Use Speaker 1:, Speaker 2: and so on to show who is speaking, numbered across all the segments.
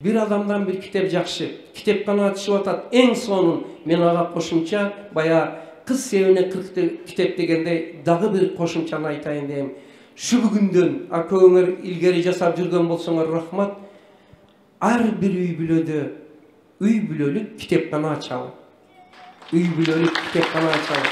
Speaker 1: Bir adamdan bir kitap жақшы. Kitapkana atışıp atat. En sonun men ağa koşumça baya kız sevine 40 kitap degende dağı bir koşumçаны aytayın deyim. Şu bugünden aköңөр ilgeri jasap жүргөн bolsoңор rahmat. Ar bir üy bülölük kitapkana açalım. Üy bülölük kitapkana açalım.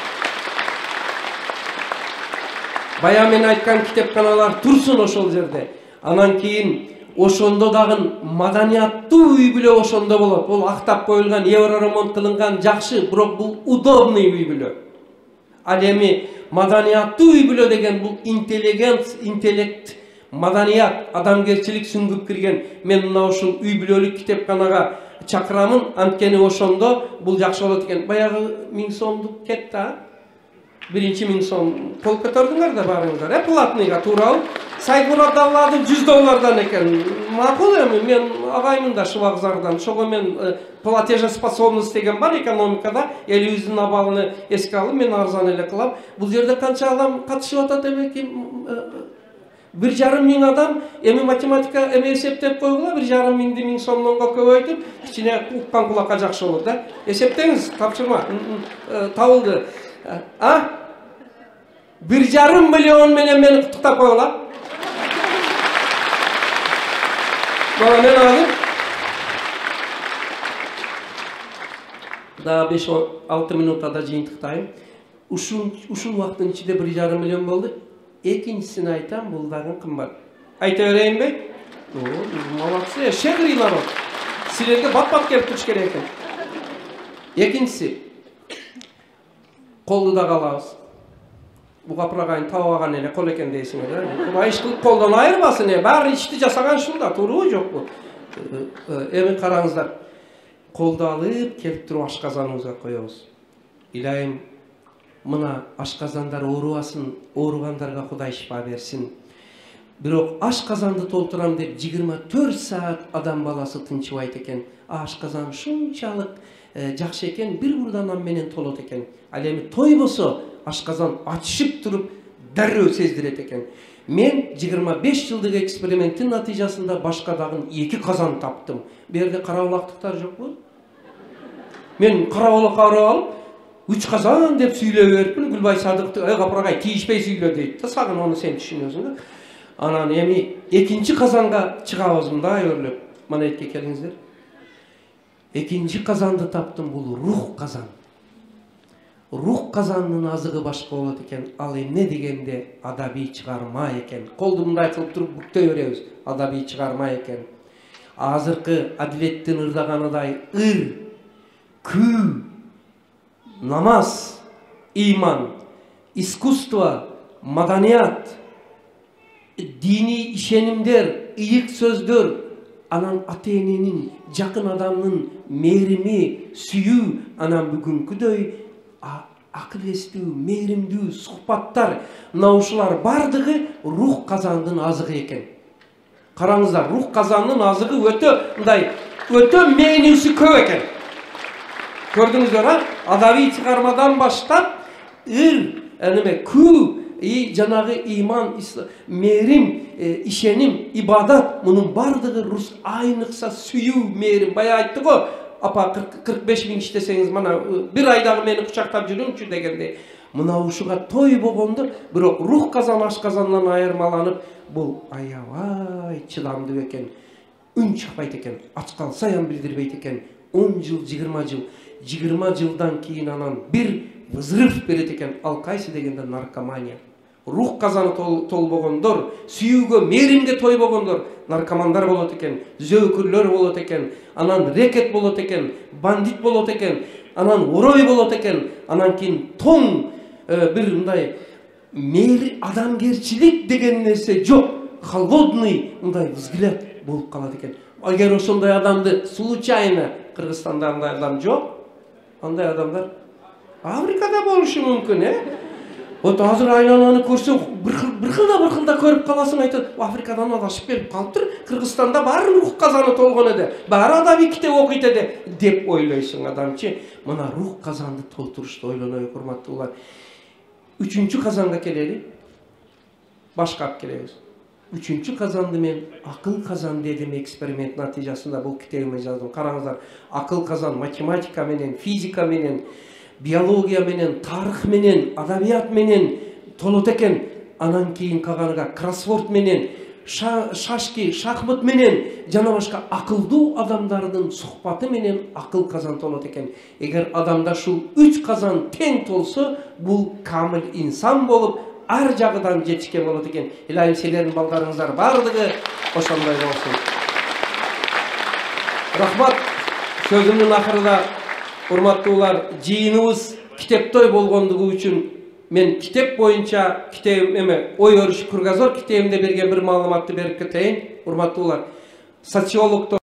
Speaker 1: Baya men aytkan kitapkanalar tursun oşol jerde. Anan keyin oşondo dagın madaniyаттуу үй бүлө oşondo bolot. Бул актап коюлган, евро ремонт кылынган жакшы, бирок бул удобный үй бүлө. Ал эми маданiyаттуу үй бүлө деген бул интеллект, маданият, адамгерчилик сүңгүп кирген. Мен мына ушул үй бүлөлүк китепканага чакырамын, анткени ошондо бул жакшы болот экен. Баягы 1000 сомдук кетти, а? Birinci 1000 сом кол көтөрдүңөр да барыңыздар. Платныйга туурабы? Сайгурадаларды $100 экен. Макул эми, мен агаймын да Шыбакзардан. Ошого мен платежеспособность деген бар экономикада. 50-100 абалыны эске алып, мен арзан эле кылам. Бул жерде канча адам катышып атат эми? 1,5 миң адам, эми математика эми эсептеп койгула, 1,5 миңди 1000 сомдонго көбөйтүп, кичине уккан кулакка жакшы болот да. Эсептеңиз, тапшырма. Табылды. 1,5 миллион менен мени куттуктап койгула. Бала мен азыр да 5-6 минутада жыйынтыктайм. Ушул убакыттын ичинде 1,5 миллион болду. Экинчисин айтам, бул дагы кымбат. Айта берейинби? Молодцы, щедрый народ. Силерге бат-бат келип туруш керек экен. Экинчиси колду да калабыз. Bu kaprağayın tavağan ele kol eken deyisiniz. Bu iş kılıp koldan ayırmasın. Bari işti жасаган şunda. Turuğu yok bu. Emin karanızlar. Koldu alıp kelip turup aşkazanımıza koyuyoruz. İlayim mına aşkazanlar oruasın. Orugandarga Kuday şifa versin. Birok aşkazandı tolturam dep 24 saat adam balası tınçıbayt eken. Aşkazan şunçalık жақшы екен, bir бурданан менен толот екен. Ал эми той болсо ашказан ачышып туруп дароо сездирет екен. Мен 25 жылдык эксперименттин натыйжасында башка дагы 2 казан таптым. Бу жерде карабалактыктар жокпу? Мен карабалакка алып 3 казан деп сүйлөп берипмин. Гүлбай Садыктı капыргай тийишпей сүйлө дейт. Сагын onu сен түшүнөсүң да. Анан эми экинчи казанга чыгабыз мындай өрлөп. Мына этке келиңиздер. Экинчи казанды таптым, бул рух казан. Рух казанынын азыгы башка болот экен. Ал эмне дегенде адабий чыгарма экен. Колду мындай кылып туруп бүктөй беребиз. Адабий чыгарма экен. Азыркы адилеттин ырдаганыдай күү, намаз, иман, искусство, маданият, dini ишенимдер, ыйык сөздөр, анан ата-эненин, жакын адамдын мээрими, сүйүү, анан бүгүнкүдөй акыл эстүү, мээримдүү сухбаттар, мына ушулар бардыгы рух казандын азыгы экен. Караңыздар, рух казандын азыгы өтө мээнүүсү көп экен. Көрдүңүздөр, адабий чыгармадан баштап күү, жанагы иман, мээрим, ишеним, ибадат, мунун бардыгы рус айныкса сүйүү, мээрим. Бая айтты го, апа 45 миң иштесеңиз, мана бир айдагы мени кучактап жүрүңчү дегенде, мына ушуга той болгондо, бирок рух казан ашказандан айырмаланып, бул аябай чыдамдуу экен. Үн чыкпайт экен, ач калсаян билдирбейт экен. 10 жыл, 20 жыл, 20 жылдан кийин анан бир взрыв берет экен. Ал кайсы дегенде наркомания. Рух казаны толбогондор, сүйүүгө, мээримге тойбогондор наркомандар болот экен, зөөкүрлөр болот экен, анан рекет болот экен, бандит болот экен, анан орой болот экен, анан кийин тоң бир мындай мээри адамгерчилик деген нерсе жок, холодный мындай взгляд болуп калат экен. Эгер ошондой адамды случайно Кыргызстанда андай адам жок, андай адамдар Африкада болушу мүмкүн, Вот азыр айлананы көрсөң, bir кылда көрүп каласың, айтат, Африкадан адашып келип калыптыр, Кыргызстанда баары рух казаны толгон эде, баары адабий китеп окуйт эде деп ойлойсуң адамчы. Мына рух казанды толтурушты ойлонойбу, урматтуулар. 3-чү казанга келели. Башка алып келебиз. Üçüncü kazandı men akıl kazan dedim eksperiment natijasında bu kitabımı yazdım. Karаңыздар, akıl kazan matematika menen, fizika menen, biologiya menen, tarih menen, adabiyat menen толот экен. Анан кийин калганыга кроссворд менен, шашки, шахмат менен жана башка акылдуу адамдардын сухбаты менен акыл казан толот экен. Эгер адамда ушул 3 казан тең толсо, бул камыл инсан болуп, ар жагыдан жетишкен болот экен. Илайым силердин балдарыңыздар бардыгы ошондой болсун. Рахмат. Сөзүмдүн акырында урматтуулар, жыйыныбыз китептой болгондугу үчүн мен китеп боюнча ой өрүш кругозор китебимде берген бир маалыматты берип кетейин. Урматтуулар, социологдор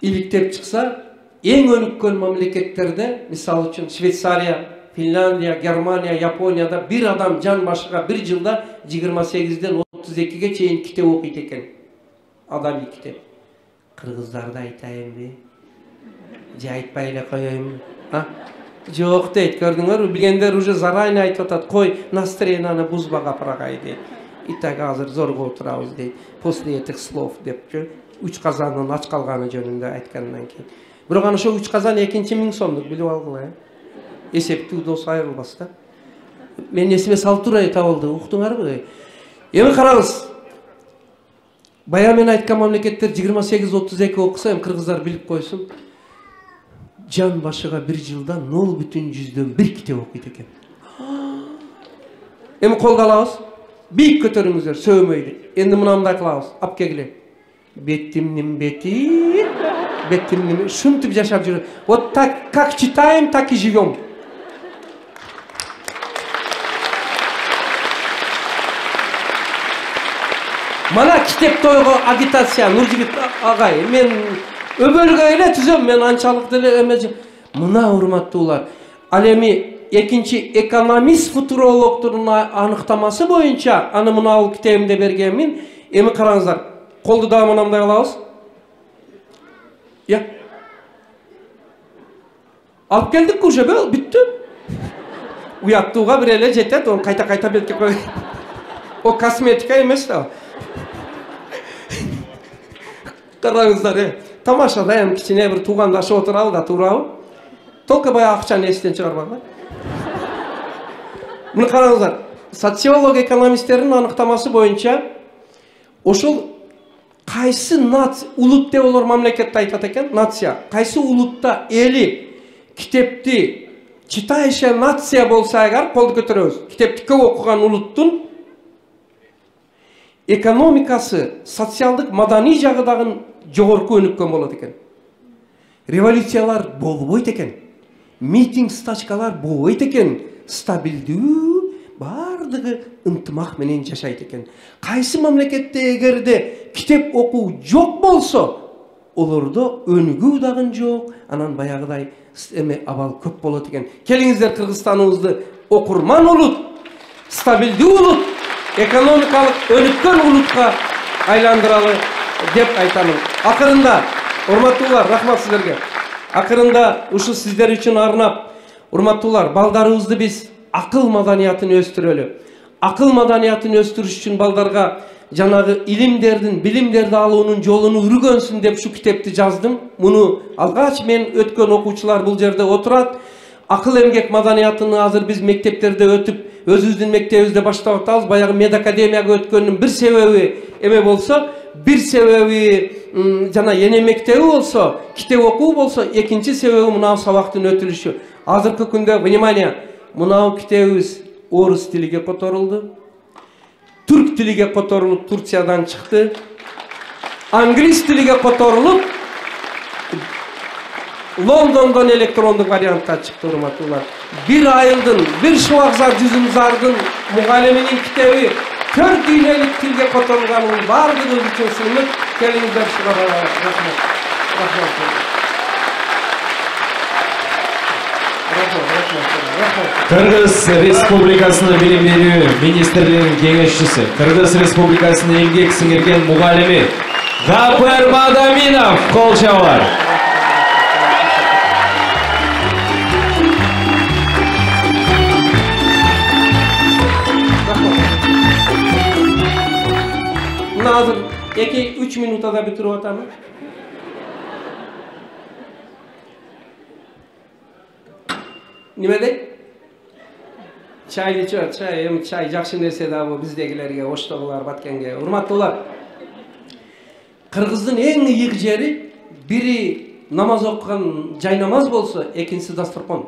Speaker 1: иликтеп чыкса, эң өнүккөн мамлекеттерде, мисалы үчүн Швейцария, Финляндия, Германия, Японияда бир адам жан башыга бир жылда 28ден 32ге чейин китеп окуйт экен. Адами китеп. Кыргыздарды айтайынбы? Же айтпай эле коеюнбу? Жоқ дейт, көрдүңөр, билгендер уже заранее айтып атат, кой настроениени бузба капырагай дейт. Итак, азыр зорго отурабыз дейт. После этих слов депчи, 3 казандын ач калганы жөнүндө айткандан кийин. Бирок ана ошо 3 казан 2.000 сомдук, билип алгыла. Эсептүү дос айрылбас да. Мен эсиме салып турай табылды, уктуңарбы? Эми караңыз. Бая мен айткан мамлекеттер 28-32 окуса, эми кыргыздар билип койсун. Жан башыга бир жылда 0,1 китеп окуйт экен. Эми колго алабыз. Бийик көтөрүңүздөр, сөөмөйдү. Энди мынандай кылабыз. Ап кегиле. Бетимнин бети, бетимнин шунтип жашап жүрөт. Вот так, как читаем, так и живем. Мана китеп тойго агитация, Нуржигит агай, мен өбөлгө эле түзөм, мен анчалык деле эмес. Мына урматтуулар, ал эми экинчи экономист футурологдордун аныктамасы боюнча аны мына китебимде бергенмин. Эми караңыздар, колду дагы мындай кылабыз. Я. Алып келдик уже, бүттү. Уяттууга бир эле жетет, оны кайта бетке кой. О косметика эмес да. Караңыздар, тамашада эми кичине бир туугандашып отурабы да, туурабы? Только баягы акчаны эстен чыгарбагыла. Муну караңыздар, социолог экономисттердин аныктамасы боюнча ошол кайсы улут деп олар мамлекетте айтат экен, нация. Кайсы улутта эли китепти читающая нация болса эгер, колду көтөрөбүз. Китепти көп окуган улуттун экономикасы, социалдык, маданий жагы дагы жогорку өнүккөн болот экен. Революциялар болбойт экен. Митинг, стачкалар болбойт экен. Стабилдүү, бардыгы ынтымак менен жашайт экен. Кайсы мамлекетте эгерде китеп окуу жок болсо, олордо өнүгүү дагы жок, анан баягыдай эме абал көп болот экен. Келиңиздер, Кыргызстаныбызды окурман улут, стабилдүү улут, экономикалык өнүккөн улутка айландыралы деп айтамын. Акырында, урматтуулар, рахмат силерге. Акырында ушу сиздер үчүн арнап, урматтуулар, балдарыбызды биз акыл маданиятын өстүрөлү. Акыл маданиятын өстүрүш үчүн балдарга жанагы илимдердин, билимдерди алуунун жолуну үргөнсүн деп шу китепти жаздым. Муну алгач мен өткөн окуучулар бул жерде отурат. Акыл эмгек маданиятыны азыр биз мектептерде өтүп, өзүбүздүн мектебибизде баштап атабыз. Баягы медакадемияга өткөндүн бир себеби эме болсо, бир себеби жана эне мектеби болсо, китеп окуу болсо, экинчи себеби мына сабактын өтүлүшү. Азыркы күндө, внимание, мына китебибиз орус тилиге которулду, түрк тилиге которулуп Турциядан чыкты, англис тилиге которулуп Лондондон электрондук вариантта чыкты, урматтуулар. Бир айылдын, бир шубакзар жүзүм зардын мугалиминин китеби 4 дүйнөлүк тилге которулганын бардыгы үчүн сыйынып, келиңиздер шуга рахмат.
Speaker 2: Кыргыз Республикасынын билим берүү министрлигинин кеңешчиси, Кыргыз Республикасынын эмгек сиңирген мугалими Гапер Мадаминов кол чабуулар.
Speaker 1: 2-3 minutada bitirip atamın. Nime deyt? Çaylı çay, çay жақшы нәрсе да bu bizdegilерге, oştoğular, batkenge. Urmattуулар. Kırgızdın en iyik jeri biri namaz okugan jay namaz bolsa, ekinçisi dasturkon.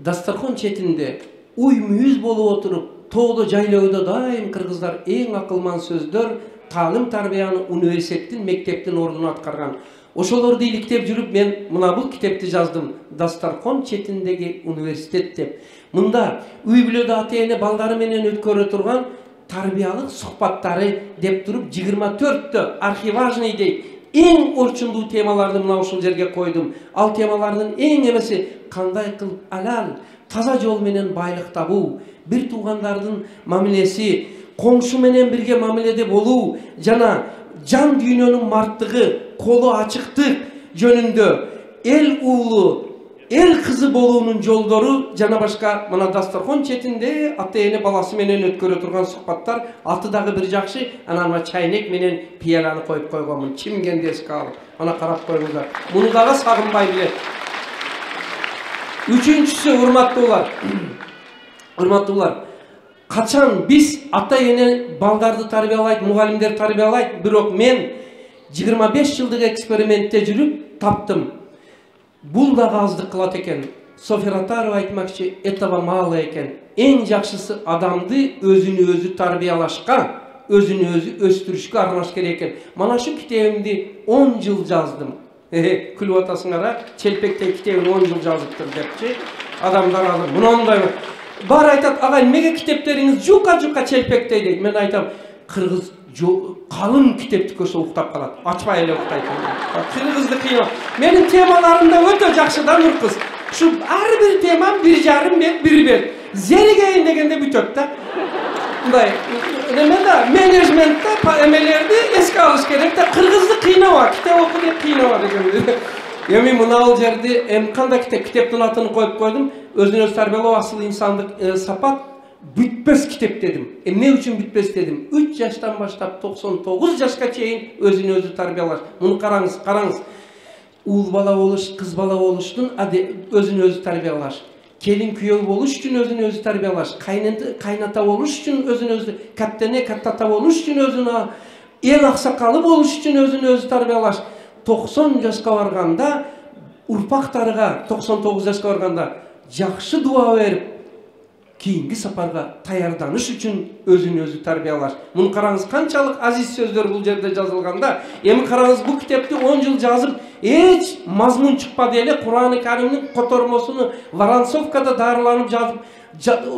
Speaker 1: Dasturkon chetinde uy-muyuz bolup oturup, toğda jaylöödө daim kırgızlar en akılman sözdör, talim tarbiyany üniversitetin, mekteptin ordunu atkargan. Oşolordu iliktep жүрүp men mına bu kitepti жаздым. Dasturkon chetindegi üniversitet dep. Mында uy бүлөдө ата-эне балдары менен өткөрө турган тарбиялык сухбаттары деп туруп 24 архиважный дейт. Эң орчундуу темаларды мына ушул жерге койдум. Ал темалардын эң эмеси кандай кылып алал, таза жол менен байлык табуу, бир туугандардын мамилеси, коңшу менен бирге мамиледе болуу жана жан дүйнөнүн марттыгы, колу ачыктык жөнүндө эл уулу, эл кызы болуунун жолдору жана башка мына дасторкон четинде ата-эне баласы менен өткөрө турган сухбаттар, аты дагы бир жакшы, анан чайнек менен пияланы коюп койгонмун. Чимгенди эске алып, ана карап коюңуздар. Муну дагы сагынбай билет. Үчүнчүсү, урматтуулар. Качан биз ата-эне балдарды тарбиялайт, мугалимдер тарбиялайт, бирок мен 25 жылдык экспериментте жүрүп таптым. Бул дагы аздык кылат экен. Софья Ротарова айтмакчы, этого мало экен. Эң жакшысы адамды өзүнү өзү тарбиялашка, өзүнү өзү өстүрүшкө арнаш керек экен. Мана шу китебимди 10 жыл жаздым. Күлүп атасыңар, челпектей китебин 10 жыл жазыптыр депчи. Адамдар алып, мындай бар айтат, ага эмнеге китептериңиз жука челпектей дейт. Мен айтам, кыргыз kalın kitepti көрсө уктап калат. Ачпай эле уктайт. Кыргызды кыйна. Менин темаларымда өтө жакшыдан уркыз. Şu ар бир темам 1,5 бет, 1 бет. Зеригейин дегенде бүтөт да. Мындай. Немеда менеджментте эмелерди эске алыш керек да. Кыргызды кыйнабак, китеп окуу деп кыйнабак деген. Эми мына жерде эми кандай китептин атын коюп койдум. Өзүн өзү тарбиялоо, асыл инсандык сапат. Bütpes kitep dedim. Ne üçün bütpes dedim? 3 yaştan başlap 99 yaşka çeyin özünü özü tarbiyalaş. Bunu karаңыз. Uğul bala oluş, kız bala oluştun, özünü özü tarbiyalaş. Kelin kuyol oluş için özünü özü tarbiyalaş. Kaynata oluş için özünü özü, kattene kattata oluş için özünü, el aksakalı oluş için özünü özü tarbiyalaş. 90 yaşka varganda, urpaktarıga 99 yaşka varganda jakşı dua verip, keyingi saparga tayardanış üçün özünü özü tarbiyalaş. Bunu karаңыз kançalık aziz sözler bul jerde жазылганда. Эми караңыз bu kitepti 10 yıl жазып, hiç mazmun çıkmadı ele. Kur'an-ı Kerim'in kotormosunu Varansovka'da darlanıp жазып,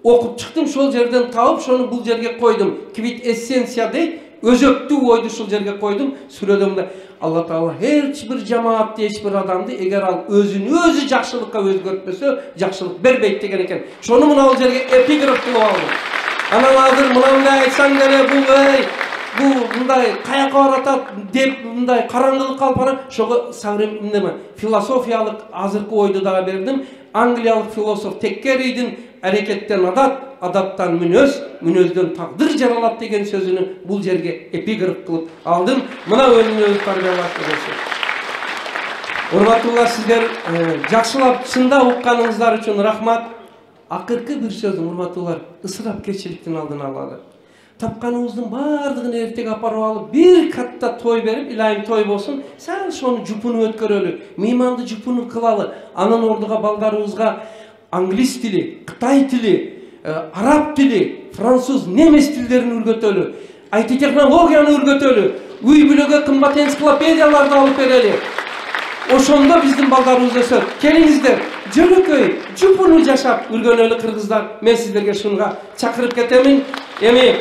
Speaker 1: okup çıktım, şol жерден taup, şonu bul жерге koydum. Kvit essensiya deyt, özöktü oydu şol жерге koydum. Süredimde Allah Taala hiç bir cemaat, hiç bir adamdı eğer al özünü özü jakşılıkka özgörtmese jakşılık berbeyt degen eken. Şonu muna al жерге epigraf kılıp aldım. Anan hazır mınандай айтсаң деле bu мындай каяка баратат деп мындай караңгылык калпана шого современный философиялык азыркы ойду дагы бердим. Англиялык философ Теккеридің әрекеттен адат, адаттан мүнөз, мүнөздөн тагдыр жаралат деген сөзүнү бул жерге эпиграф кылып алдым. Мына өзүнү өзү тарбиялап бересиз. Урматтуулар, сиздер жакшылап чында укканыңыздар үчүн рахмат. Акыркы бир сөзүм, урматтуулар, ысырапкерчиликтин алдын алалы. Тапканыңыздын бардыгын эртеге апарып алып, бир катта той берип, илайым той болсун, сәл шону жупуну өткөрөлү, мейманды жупуну кылалы. Анын ордуга балдарыбызга англис тили, кытай тили, араб тили, француз, немес тилдерин үргөтөлү, IT технологияны үргөтөлү, уй бүлөгө кымбат энциклопедияларды алып берели. Ошондо биздин балдарыбыз өсөт. Келиңиздер, жөнөкөй, жупуну жашап үргөнөлү кыргыздар. Мен сиздерге шунга чакырып кетемин. Эми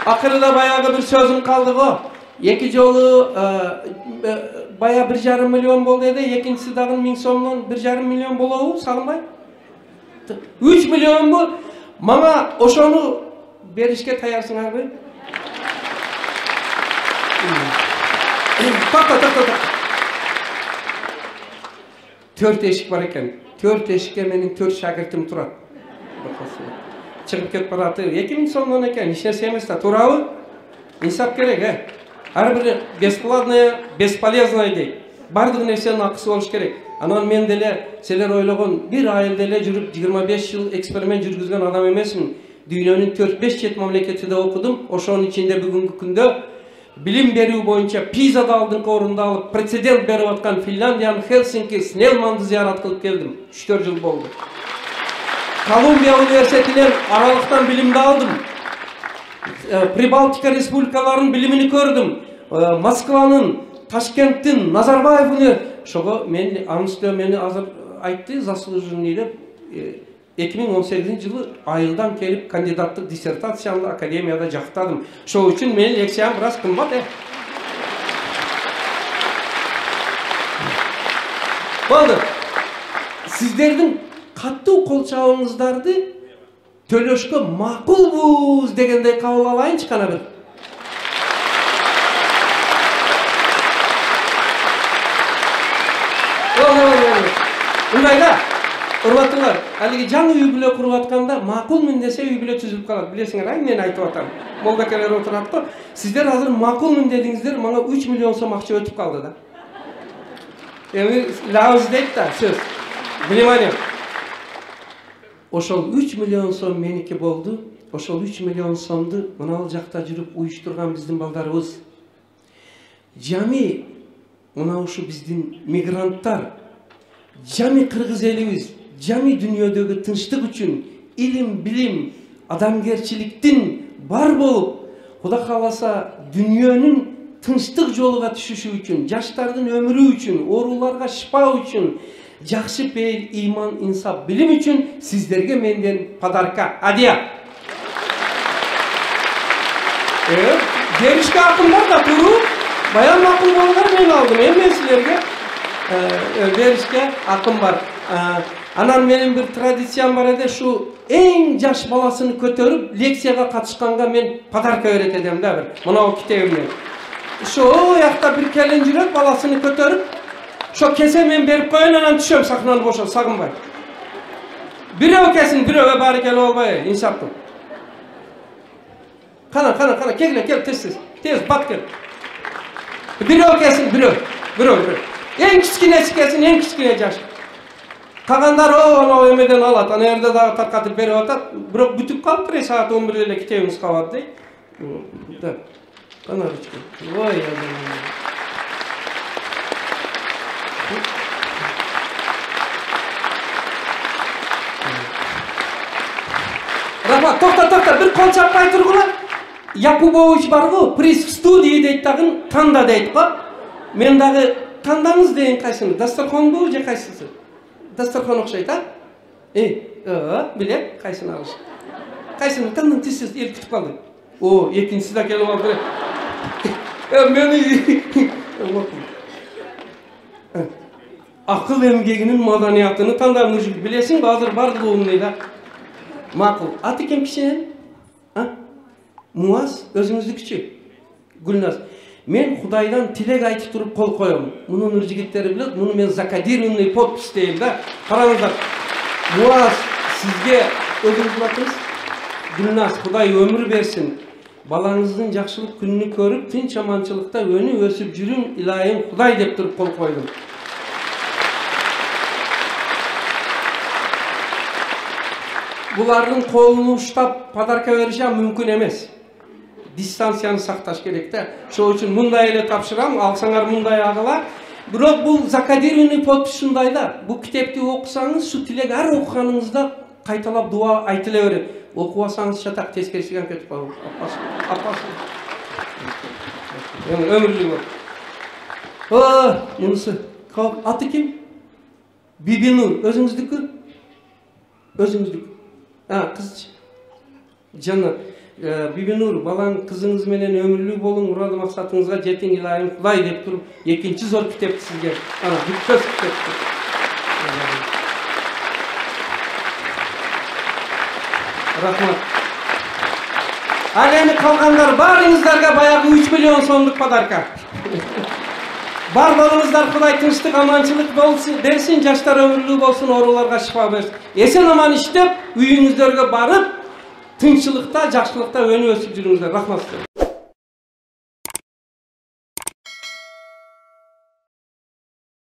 Speaker 1: акырда баягы бир сөзүм калды го. Эки жолу бая 1,5 миллион болду эди, экинчиси дагы 1000 сомдон 1,5 миллион болобу, салынбай? 3 миллион бул. Мага ошону беришке таярсыңарбы? Такта. 4 eşik var eken. 4 eşikке менин 4 şagirtim турат. Чыгып кетип бараты. 2000 сомдон экен, иш нерсе эмес да, туурабы? инсап керек, ар бир бесплатное, бесполезное дейт. Бардык нерсенин акысы болуш керек. Анан мен деле силер ойлогон бир айылда эле жүрүп 25 жыл эксперимент жүргүзгөн адам эмесмин. Дүйнөнүн 4-5 чет мамлекетинде окудум. Ошонун ичинде бүгүнкү күндө билим берүү боюнча Пизада алдыңкы орунду алып, прецедент берип аткан Финляндиянын Хелсинки Снеллманды зыярат кылып келдим. 3-4 жыл болду. Колумбия университетинен аралыктан билимди алдым. Прибалтика республикаларынын билимини көрдүм. Москванын, Ташкенттин, Назарбаев университети. Ошого мен анысы мени азыр айтты, заслуженный деп 2018 жылы айылдан келип кандидаттык диссертациямды академияда жактадым. Ошол үчүн менин лекциям бир аз кымбат. Болду. Сиздердин каттуу кол чабыңыздарды төлөшкө макулбуз дегендей кабыл алайынчы кана бир. Мындайда, урматтуулар, алиги жаңы үй бүлө куруп атканда макулмун десе үй бүлө түзүлүп калат. Билесиңер, ай мен айтып атам. Молдакелер отурат го. Сиздер азыр макулмун дедиңиздер, мага 3 миллион сом акча өтүп калды да. Эми лауз дейт да, сөз. Внимание. Ошол 3 миллион сом меники болду. Ошол 3 миллион сомду мына жакта жүрүп уюштурган биздин балдарыбыз. Жами мына ушу биздин мигранттар, жами кыргыз элибиз, жами дүйнөдөгү тынчтык үчүн илим, билим, адамгерчиликтин бар болуп, Кудай кааласа дүйнөнүн тынчтык жолуга түшүшү үчүн, жаштардын өмүрү үчүн, ооруларга шифа үчүн, жакшы пейил, иман, инсап, билим үчүн сиздерге менден подарка, адия. Беришке акым бар да, туру, баян макул болгон мен алдым. Мен силерге беришке акым бар. Анан менин бир традициям бар эде, ушу эң жаш баласын көтөрүп, лекцияга катышканга мен подарка берет эдем да бир. Мына китебимден. Ушу оякта бир келин жүрөт, баласын көтөрүп, ошо кесе мен берип коеюн, анан түшөм сахнаны бошо, сагынбай. Бирөө кесин, бирөөгө баары келип албай, инсаптуу. Кана, кел, тез, бат кел. Бирөө кесин, бирөө. Эң кичинеси кесин, эң кичине жаш. Кагандар анау эмеден алат, ана жерде дагы таркатып берип атат. Бирок бүтүп калыптыр, саат 11 эле китебиңиз калат дейт. Да. Кана ручка. Ой, Рафа, токта, бир кол чаппай тургула. Якубович бар го, приз в студии дейт дагы, танда дейт го. Мен дагы тандаңыз дейин кайсыны? Дастархонбу же кайсысы? Дастархон окшойт, а? Билем, кайсыны алыш. Кайсыны тандың тез эл күтүп калды. О, экинчиси да келип алды. Мени акыл эмгегинин маданиятыны тандап жүрүп билесиңби, азыр бардыгы умный да. Макул. Аты ким кичинен? Муаз, өзүңүздүкүчү. Гүлназ. Мен Кудайдан тилек айтып туруп кол коем. Муну нур жигиттери билет, муну мен закодированный подпись дейм да. Караңыздар. Муаз, сизге өзүңүз атыңыз. Гүлназ, Кудай өмүр берсин. Балаңыздын жакшылык күнүнү көрүп, тынч аманчылыкта өнүп өсүп жүрүң, илайым Кудай деп туруп кол койдум. Булардын колун уштап подарка бериши мүмкүн эмес. Дистанцияны сакташ керек да. Ошол үчүн мындай эле тапшырам, алсаңар мындай агыла. Бирок бул закодированный подпись ушундай да. Бул китепти окусаңыз, шу тилек ар окуганыңызда кайталап дуа айтыла берет. Окубасаңыз чатак тескерисиген кетип калат. Апасы. Өмүрлүк бол. Мунусу. Аты ким? Бибинур. Өзүңүздүкү? Өзүңүздүк. Кыз. Жана Бибинур, балаң кызыңыз менен өмүрлүү болуң, урады максатыңызга жетиң, илайым Кудай деп туруп, экинчи зор китепти сизге. Бүткөз китепти. Рахмат. Ал эми калгандар барыңыздарга баягы 3 миллион сомдук подарка. Бар болуңуздар, Кудай тынчтык, аманчылык берсин, жаштар өмүрлүү болсун, ооруларга шифа берсин. Эсен аман иштеп, үйүңүздөргө барып, тынччылыкта, жакшылыкта өнүп өсүп жүрүңүздөр. Рахмат.